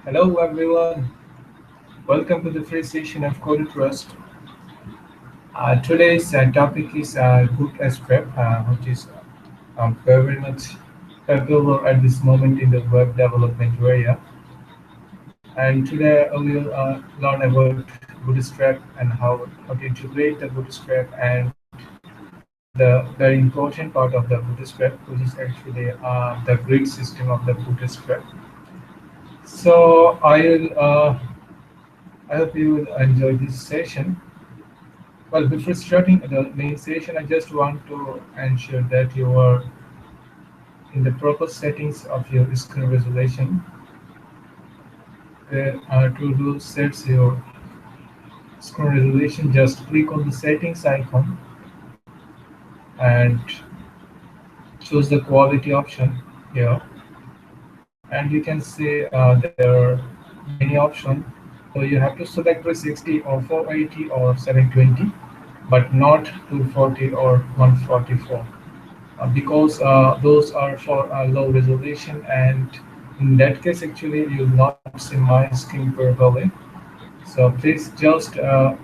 Hello everyone, welcome to the free session of CodersTrust. Today's topic is Bootstrap, which is very much popular at this moment in the web development area. And today we will learn about Bootstrap and how to integrate the Bootstrap and the very important part of the Bootstrap, which is actually the grid system of the Bootstrap. So I hope you will enjoy this session. Well, before starting the main session, I just want to ensure that you are in the proper settings of your screen resolution. To set your screen resolution, just click on the settings icon and choose the quality option here. And you can see there are many options. So you have to select 360 or 480 or 720, but not 240 or 144. Because those are for low resolution, and in that case actually you will not see my screen properly. So please just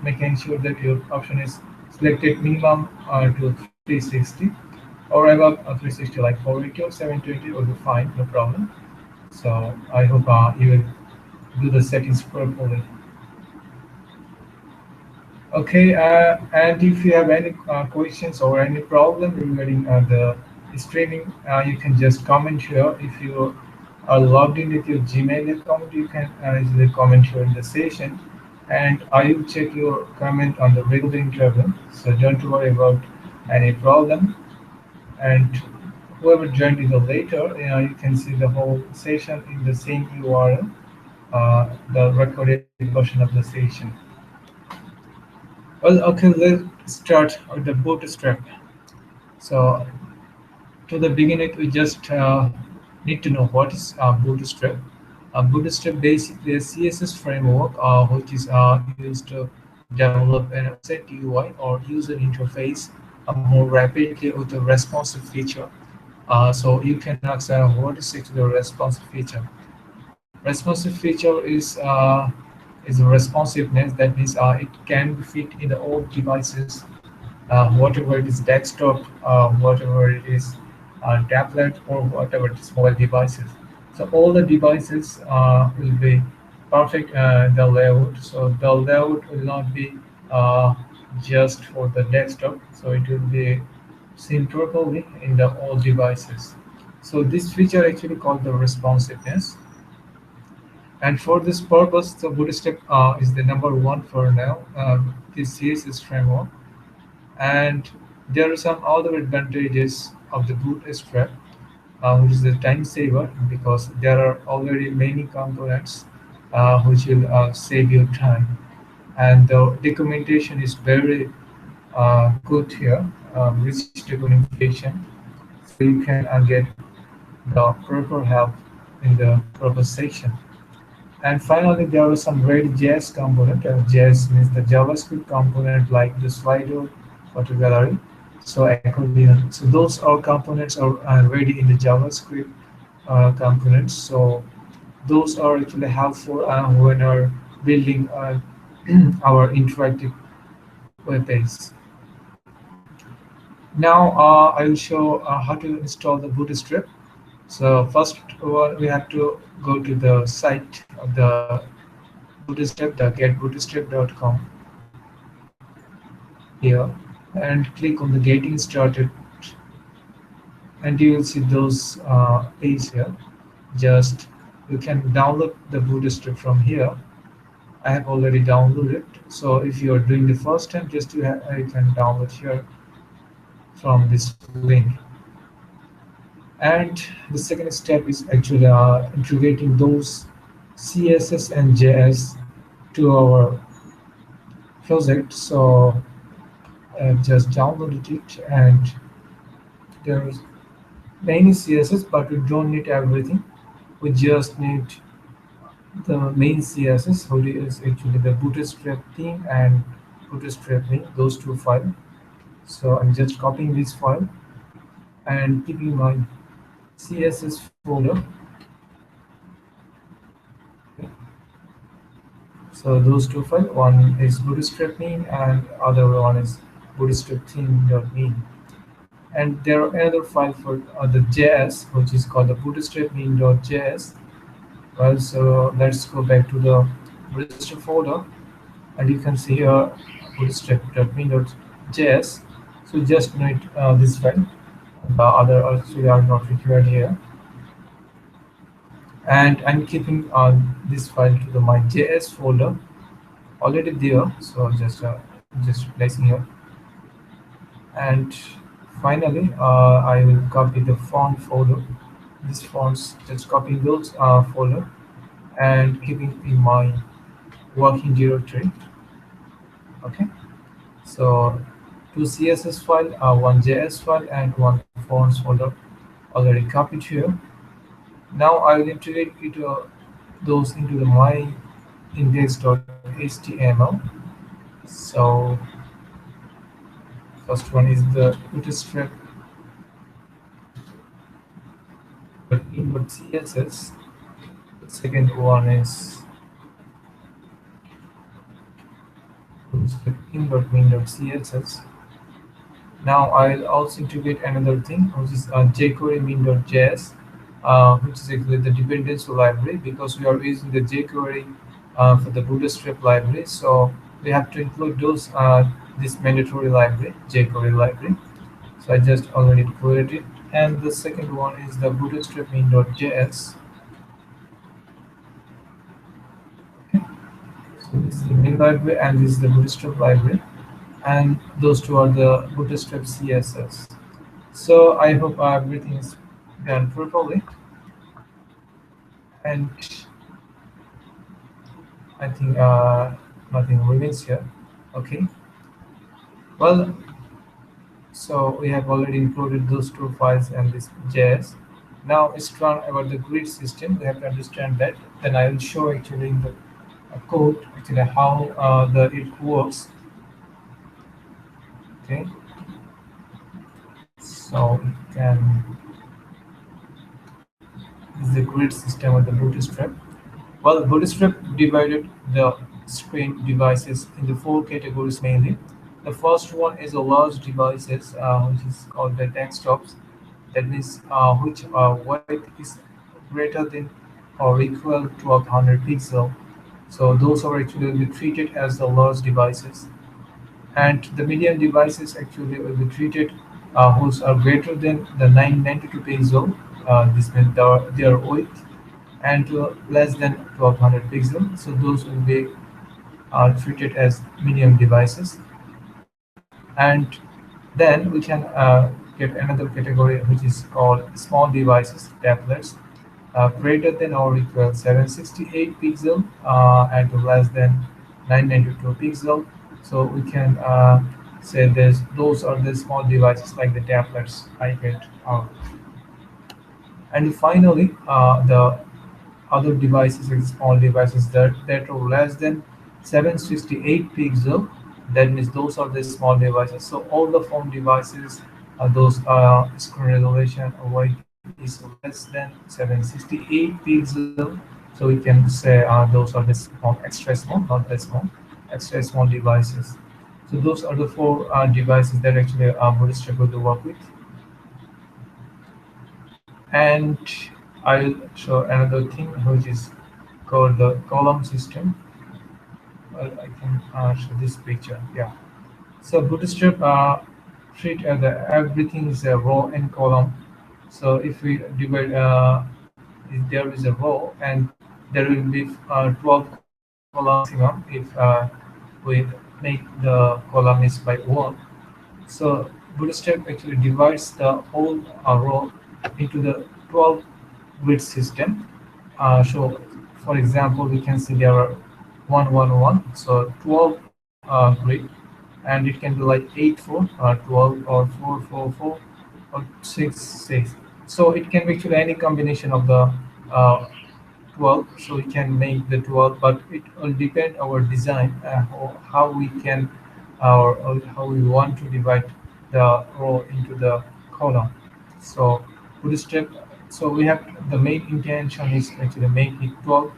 making sure that your option is selected minimum to 360 or above 360, like 480 or 720 will be fine, no problem. So I hope you will do the settings properly. Okay, and if you have any questions or any problem regarding the streaming, you can just comment here. If you are logged in with your Gmail account, you can easily comment here in the session, and I will check your comment on the regular interval. So don't worry about any problem. And whoever joined in the later, you can see the whole session in the same URL, the recorded version of the session. Well, okay, let's start with the bootstrap. So, to the beginning, we just need to know what is bootstrap. Bootstrap basically a CSS framework which is used to develop an website UI or user interface more rapidly with a responsive feature. So you can ask what is actually a responsive feature? Responsive feature is a responsiveness. That means it can be fit in the all devices, whatever it is desktop, whatever it is tablet, or whatever it is mobile devices. So all the devices will be perfect the layout. So the layout will not be uh, just for the desktop. So it will be seen properly in the all devices. So this feature actually called the responsiveness. And for this purpose, the Bootstrap is the number one for now. This CSS framework, and there are some other advantages of the Bootstrap, which is the time saver because there are already many components which will save you time, and the documentation is very good here, rich documentation, so you can get the proper help in the proper section. And finally, there are some ready JS component. JS means the JavaScript component like the slider, photo gallery, so accordion. So those are components are ready in the JavaScript components. So those are actually helpful when we're building our interactive web page. Now I will show how to install the Bootstrap. So first we have to go to the site of the Bootstrap, the getbootstrap.com here, and click on the getting started, and you will see those page here. Just you can download the Bootstrap from here. I have already downloaded. So if you are doing the first time, just you can download here from this link. And the second step is actually integrating those CSS and JS to our project. So just downloaded it, and there's many CSS, but we don't need everything. We just need the main CSS, which is actually the Bootstrap theme and Bootstrap link, those two files. So I'm just copying this file and keeping my CSS folder. So those two files, one is bootstrap mean and other one is bootstrap theme.mean. And there are another file for the JS, which is called the bootstrap mean.js. Well, so let's go back to the bootstrap folder, and you can see here bootstrap.mean.js. So just note this file. The other actually are not required here. And I'm keeping this file to the my JS folder already there. So just placing here. And finally, I will copy the font folder. These fonts, just copying those folder and keeping in my working directory. Okay. So two CSS file, one JS file, and one fonts folder already copied here. Now I will integrate those into the my index.html. So first one is the bootstrap.in.css. The second one is bootstrap.in.main.css. Now I'll also integrate another thing, which is jQuery min.js, which is actually the dependency library because we are using the jQuery for the Bootstrap library. So we have to include those this mandatory library, jQuery library. So I just already included it. And the second one is the Bootstrap min.js. So this is the main library and this is the Bootstrap library. And those two are the Bootstrap CSS. So I hope everything is done properly, and I think nothing remains here. Okay. Well, so we have already included those two files and this JS. Now it's turn about the grid system. We have to understand that. Then I will show actually in the code actually how the it works. Okay. So we can this is the grid system of the Bootstrap. Well, Bootstrap divided the screen devices into four categories mainly. The first one is the large devices, which is called the desktops. That means which weight is greater than or equal to 100 pixel. So those are actually will be treated as the large devices. And the medium devices actually will be treated whose are greater than the 992 pixel. This means their weight and less than 1200 pixels. So those will be treated as medium devices. And then we can get another category which is called small devices, tablets, greater than or equal 768 pixel and less than 992 pixel. So we can say those are the small devices like the tablets, iPad, and finally the other devices like small devices that are less than 768 pixel. That means those are the small devices. So all the phone devices, those screen resolution weight is less than 768 pixel. So we can say those are the small, extra small, not that small, extra small devices. So those are the four devices that actually Bootstrap will work with. And I'll show another thing which is called the column system. Well, I can show this picture. Yeah. So Bootstrap treat everything is a row and column. So if we divide, if there is a row and there will be 12 columns maximum if we make the column is by one. So Bootstrap actually divides the whole row into the 12 grid system. So for example, we can see there are 111, so 12 grid, and it can be like 8 4, 12, or 4 4 4, or 6 6. So it can be actually any combination of the uh, 12. So we can make the 12, but it will depend our design, how we can or how we want to divide the row into the column. So Bootstrap, so we have the main intention is actually make it 12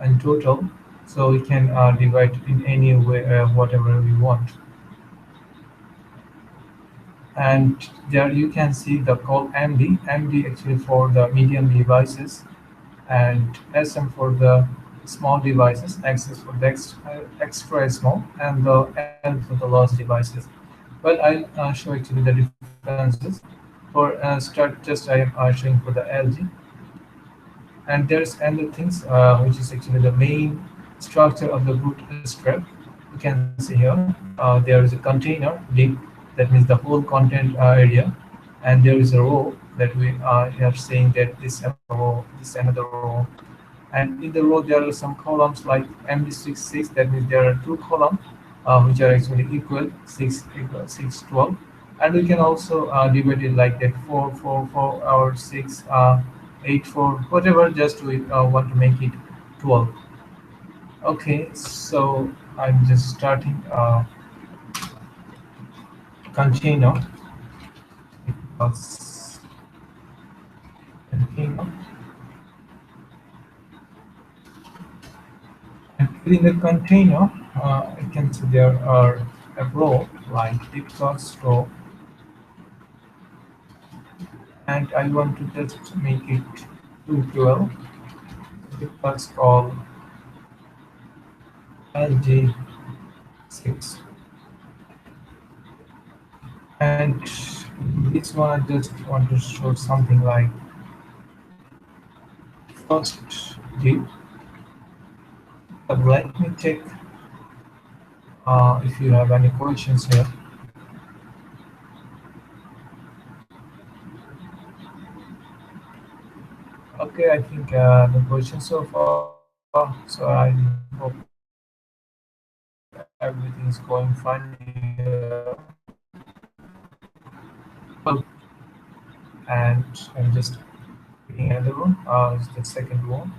in total. so we can divide in any way whatever we want. And there you can see the call MD actually for the medium devices, and SM for the small devices, X is for the extra small, and the L for the large devices. Well, I'll show actually the differences. For start, just I am showing for the LG, and there's another things which is actually the main structure of the bootstrap. You can see here there is a container div, that means the whole content area, and there is a row that we are saying that this another row, this another row, and in the row there are some columns like MD66, that means there are two columns which are actually equal, 6 equal 6 12, and we can also divide it like that, 4 4 4 or 6 8 4, whatever, just we want to make it 12. Okay, so I'm just starting container plus container, and within the container I can see there are a row like div plus row, and I want to just make it 212. Div plus call LG6, and this one I just want to show something like first div. But let me check if you have any questions here. Okay, I think the questions so far, so I hope everything is going fine here. And I'm just picking another one, is the second one.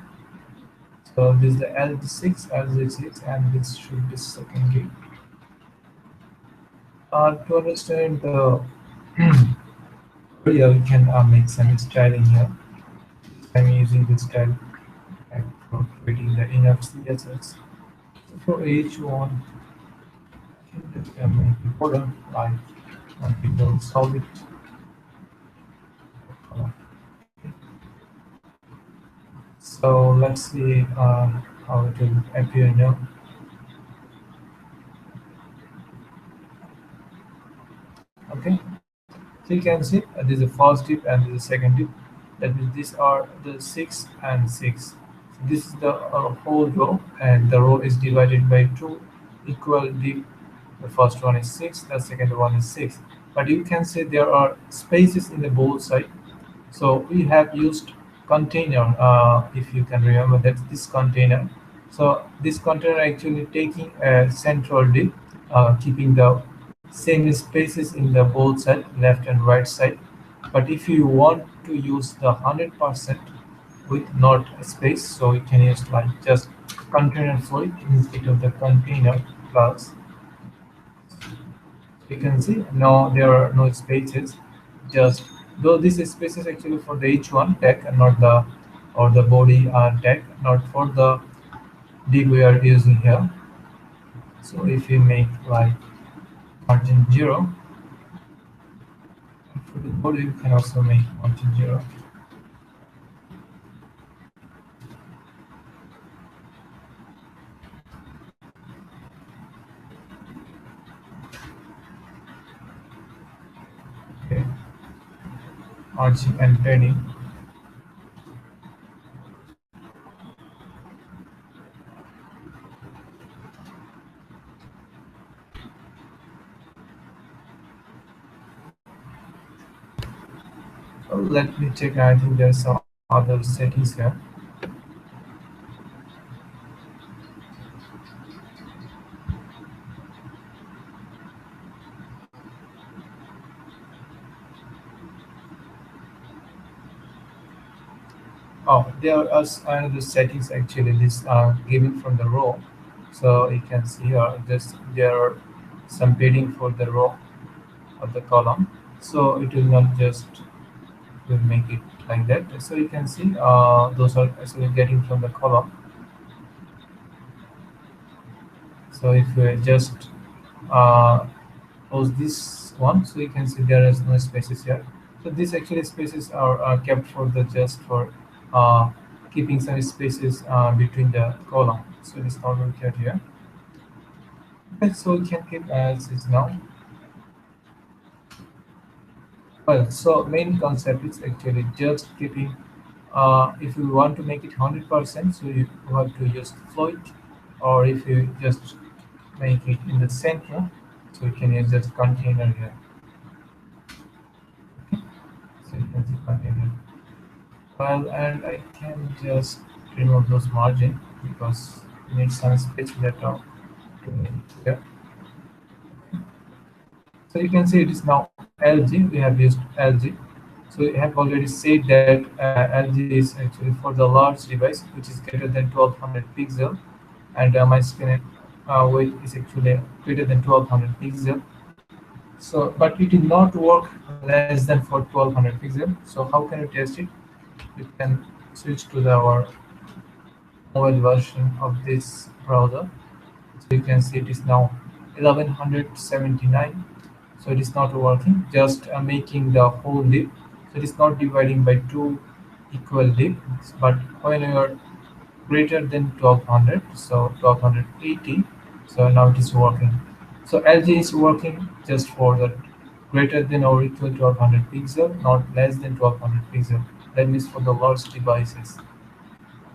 So this is the LG6, LG6, and this should be secondary. To understand the area, we can make some styling here. I'm using this style and for creating the enough CSS. So for each one, I can just make it border like one people solve it. So let's see how it will appear now. Okay, so you can see this is the first dip and this is the second dip. That means these are the 6 and 6. So this is the whole row, and the row is divided by two equal dip. The first one is 6, the second one is 6. But you can see there are spaces in the both side. So we have used container, if you can remember, that's this container. So this container actually taking a central div, keeping the same spaces in the both side, left and right side. But if you want to use the 100% with not a space, so you can use like just container for it instead of the container plus. You can see no, there are no spaces, just though this space is actually for the h1 tag and not the, or the body tag, not for the div we are using here. So if we make like margin 0, for the body we can also make margin 0. Okay, margin and padding. Oh, let me check, I think there's some other settings here. Oh, there are another settings actually. This given from the row, so you can see here. Just there are some padding for the row of the column, so it will not just will make it like that. So you can see those are actually getting from the column. So if we just uh, close this one, so you can see there is no spaces here. So these actually spaces are kept for the just for uh, keeping some spaces between the column. So it is not required here. Okay, so we can keep as is now. Well, so main concept is actually just keeping. If you want to make it 100%, so you have to use float, or if you just make it in the center, so you can use just container here. So you can see container. Well, and I can just remove those margin because we need some space later to make it clear. So you can see it is now LG. We have used LG. So we have already said that LG is actually for the large device, which is greater than 1200 pixel, and my screen weight is actually greater than 1200 pixel. So, but it will not work less than for 1200 pixel. So how can you test it? You can switch to our mobile version of this browser. So you can see it is now 1179. So it is not working, just making the whole lip. So it is not dividing by two equal lips, but when you are greater than 1200, so 1280, so now it is working. So LG is working just for the greater than or equal to 1200 pixel, not less than 1200 pixel. That means for the large devices.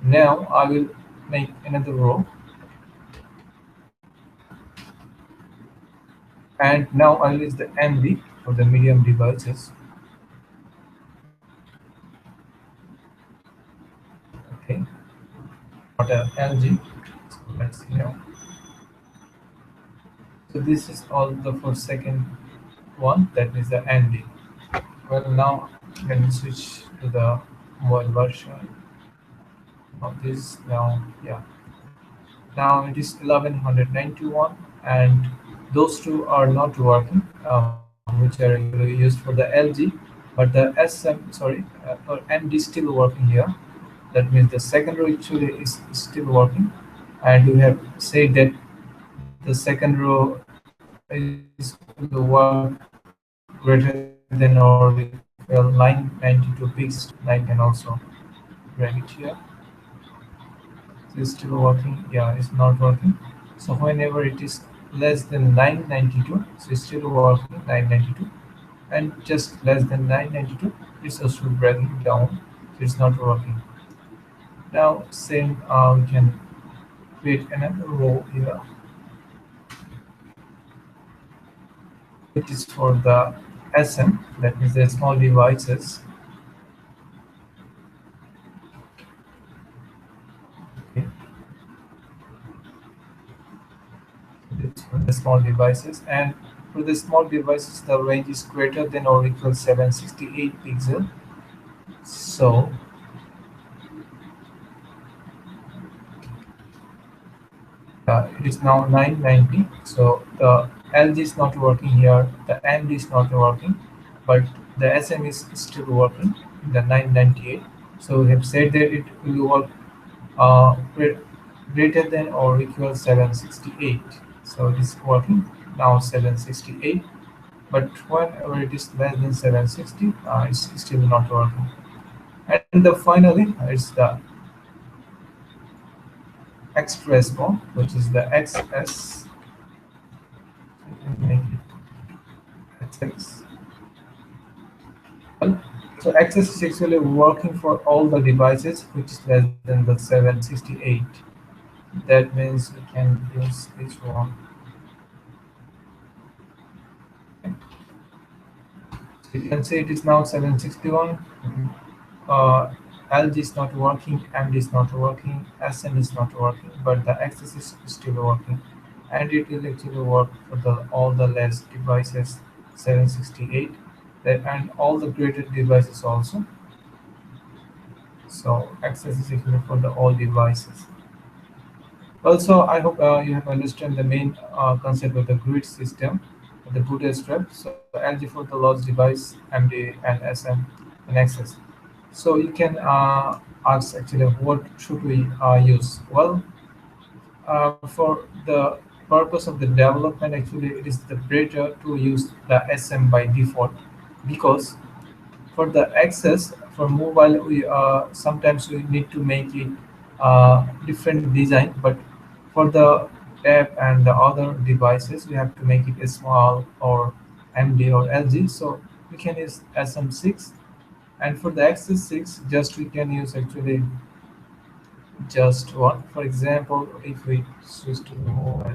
Now I will make another row, and now I will use the MD for the medium devices. Okay, not a LG. So let's see now. So this is all the for second one, that is the MD. Well, now let me switch to the mobile version of this. Now, yeah, now it is 1191, and those two are not working, which are actually used for the LG, but the SM, sorry, or MD still working here. That means the second row actually is still working, and we have said that the second row is going to work greater than or equal 992 pixels. So you can see I can also drag it here. So it's still working. Yeah, it's not working. So whenever it is less than 992, so it's still working 992, and just less than 992, it's also dragging down. So it's not working. Now same, we can create another row here, which is for the SM, that means the small devices. Okay, it's for the small devices, and for the small devices, the range is greater than or equal 768 pixel. So it is now 990. So the LG is not working here, the AMD is not working, but the SM is still working, the 998. So we have said that it will work greater than or equal 768. So it is working now 768, but whenever it is less than 760, it's still not working. And the finally is the extra small, which is the XS. Make it XX. Well, so XS is actually working for all the devices which is less than the 768. That means we can use this one. So you can see it is now 761. Uh, LG is not working, MD is not working, SN is not working, but the Access is still working, and it will actually work for all the less devices 768, and all the greater devices also. So Access is actually for the all devices. Also, I hope you have understood the main concept of the grid system, the Bootstrap. So LG for the large device, MD and SM and Access. So you can ask actually what should we use? Well, for the purpose of the development, actually it is the better to use the SM by default, because for the access for mobile we sometimes we need to make it different design, but for the tab and the other devices we have to make it a small or MD or LG, so we can use SM6. And for the access 6, just we can use actually just one. For example, if we switch to the mobile,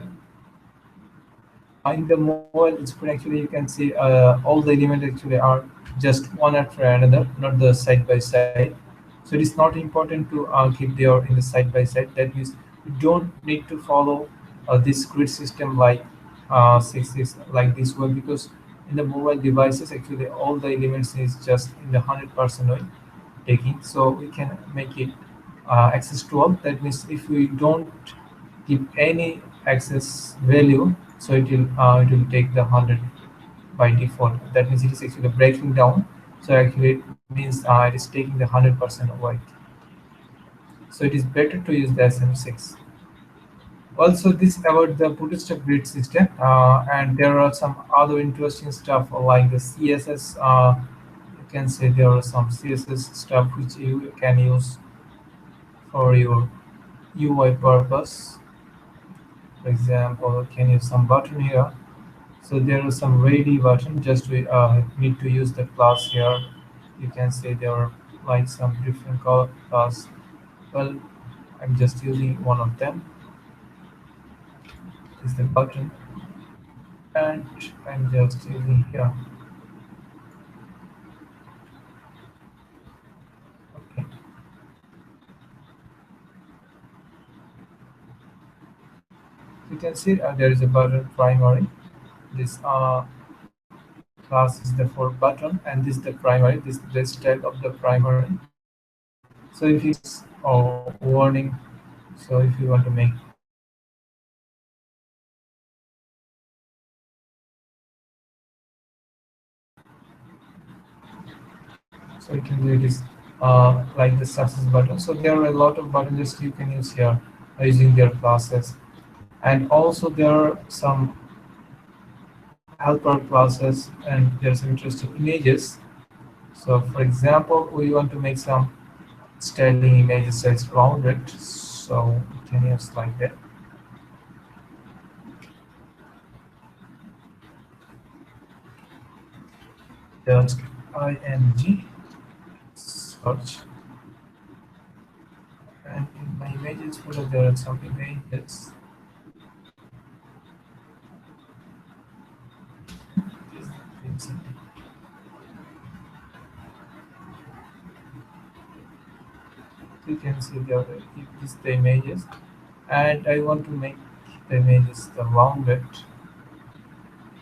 in the mobile screen actually you can see all the elements actually are just one after another, not the side by side. So it is not important to keep there in the side by side. That means you don't need to follow this grid system like six is like this way, because in the mobile devices actually all the elements is just in the 100% way taking. So we can make it access to all. That means if we don't give any access value, so it will take the 100 by default. That means it is actually breaking down. So actually it means it is taking the 100% away. So it is better to use the SM6. Also, this about the Bootstrap grid system, and there are some other interesting stuff like the CSS. You can say there are some CSS stuff which you can use for your UI purpose. For example, you can use some button here. So there is some ready button. Just we need to use the class here. You can say there are like some different color class. Well, I'm just using one of them. Is the button, and I'm just using here. Okay, you can see there is a button primary. This class is the for button, and this is the primary. This tag of the primary. So if you warning, so if you want to make so you can do it is like the success button. So there are a lot of buttons you can use here using their classes, and also there are some helper classes, and there are some interesting images. So for example, we want to make some styling images that's rounded, so we can use like that. Just ing search, and in my images folder there are some images. You can see there is the images, and I want to make the images the rounded,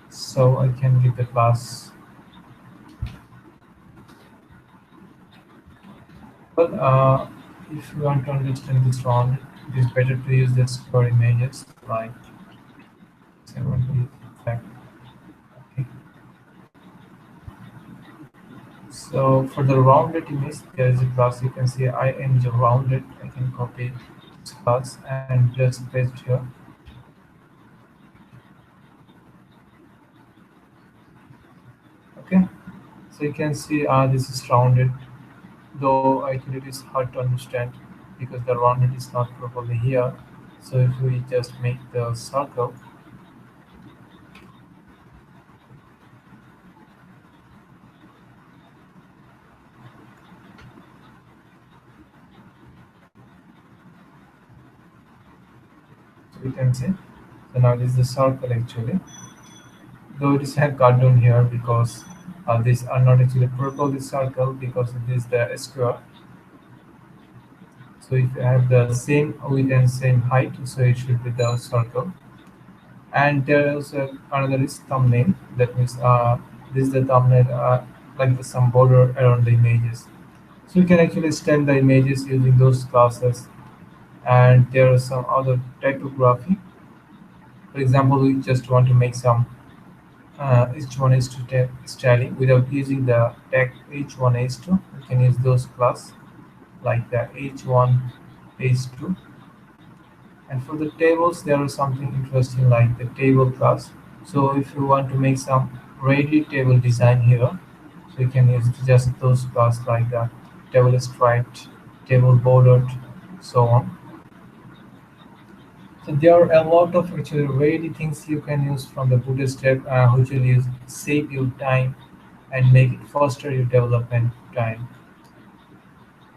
so I can give the class. Well, if you want to understand this rounded, it is better to use the square images like 70. Okay. So for the rounded image, there is a class. You can see ing rounded. I can copy this class and just paste here. Okay. So you can see this is rounded, though actually it is hard to understand because the rounded is not properly here. So if we just make the circle, so we can see. So now this is the circle actually, though it is a cartoon here because these are not actually properly circle because it is the square. So if you have the same width and same height, so it should be the circle. And there is another is thumbnail. That means this is the thumbnail, like some border around the images. So you can actually style the images using those classes. And there are some other typography. For example, we just want to make some h1 h2 styling without using the tag h1 h2. We can use those class like the h1 h2, And for the tables, there is something interesting like the table class. So if you want to make some ready table design here, so you can use just those class like the table striped, table bordered, so on. So there are a lot of actually ready things you can use from the Bootstrap, which will use save you time and make it faster your development time.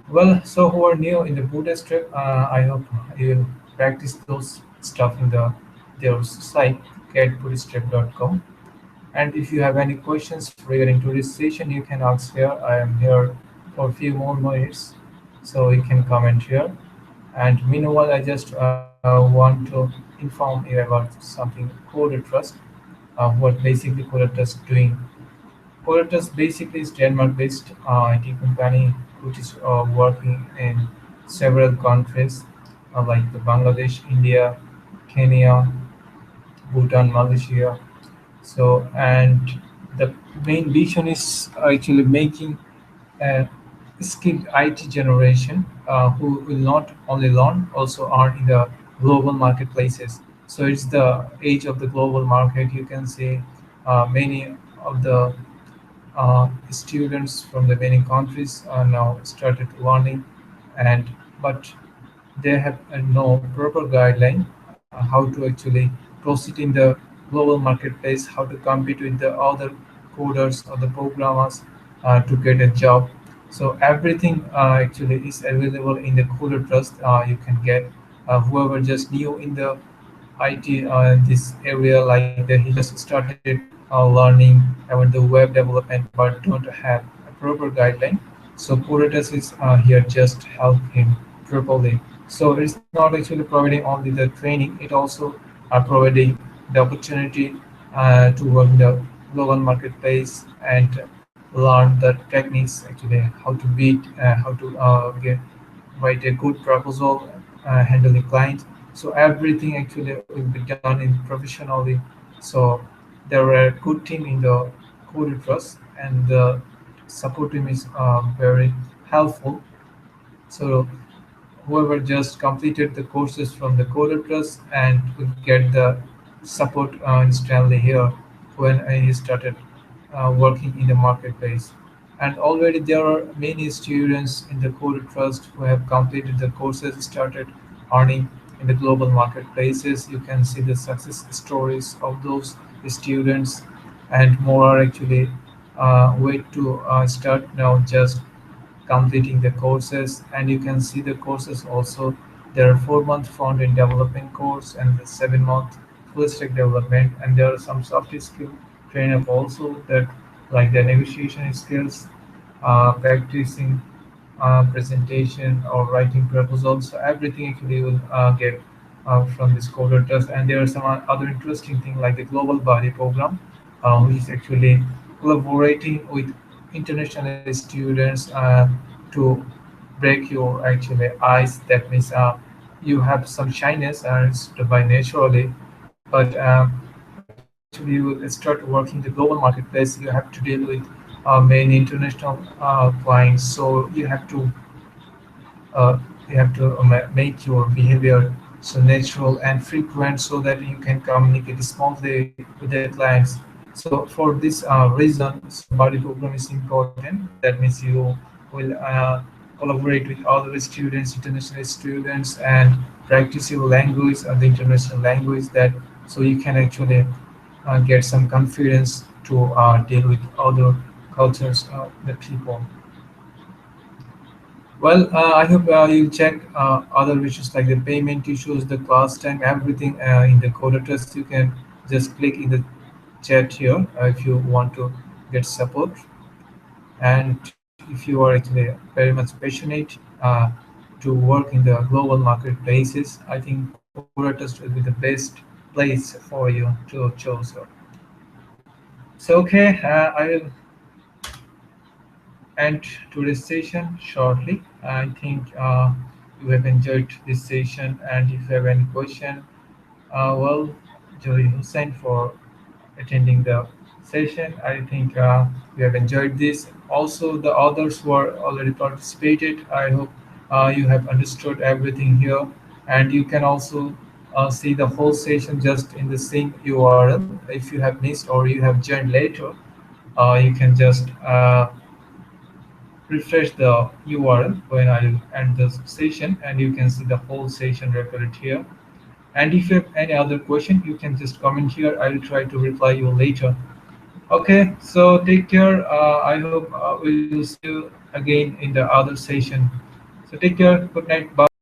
Well, so who are new in the Bootstrap, I hope you will practice those stuff in their site getbootstrap.com. And if you have any questions regarding to this session, you can ask here. I am here for a few more minutes, so you can comment here. And meanwhile, I just want to inform you about something CodersTrust. What basically CodersTrust doing? CodersTrust basically is Denmark-based IT company which is working in several countries like the Bangladesh, India, Kenya, Bhutan, Malaysia. So, and the main vision is actually making a skilled IT generation who will not only learn, also earn in the global marketplaces. So it's the age of the global market. You can see many of the students from the many countries are now started learning, and but they have no proper guideline how to actually proceed in the global marketplace, how to compete with the other coders or the programmers to get a job. So everything actually is available in the Coder Trust. You can get whoever just new in the IT this area like that he just started learning about the web development but don't have a proper guideline. So Curitas is here just help him properly. So it's not actually providing only the training; it also providing the opportunity to work in the global marketplace and learn the techniques actually how to beat, how to get write a good proposal, handle the client. So everything actually will be done in professionally. So there are a good team in the Code Trust, and the support team is very helpful. So whoever just completed the courses from the Coder Trust and will get the support instantly here when he started working in the marketplace. And already there are many students in the Coder Trust who have completed the courses, started earning in the global marketplaces. You can see the success stories of those students, and more are actually wait to start now just completing the courses. And you can see the courses also. There are 4 month front end development course and the 7 month full stack development, and there are some soft skill train up also that like the negotiation skills, practicing presentation or writing proposals. So everything actually will get from this coder test. And there are some other interesting thing like the global body program, which is actually collaborating with international students to break your actually ice. That means you have some shyness by naturally, but actually you will start working the global marketplace. You have to deal with many international clients, so you have to make your behavior so natural and frequent so that you can communicate smoothly with the clients. So for this reason, so body program is important. That means you will collaborate with other students, international students, and practice your language or the international language that so you can actually get some confidence to deal with other cultures, the people. Well, I hope you'll check other issues like the payment issues, the class time, everything in the Coder test. You can just click in the chat here if you want to get support. And if you are actually very much passionate to work in the global marketplaces, I think Coder test will be the best place for you to choose. So, okay, I will end today's session shortly. I think you have enjoyed this session, and if you have any question, well, Joey Hussein for attending the session. I think you have enjoyed this. Also, the others who are already participated, I hope you have understood everything here, and you can also see the whole session just in the same URL. If you have missed or you have joined later, you can just refresh the URL when I end the session, and you can see the whole session recorded here. And if you have any other question, you can just comment here. I will try to reply you later. Okay, so take care. I hope we will see you again in the other session. So take care. Good night. Bye.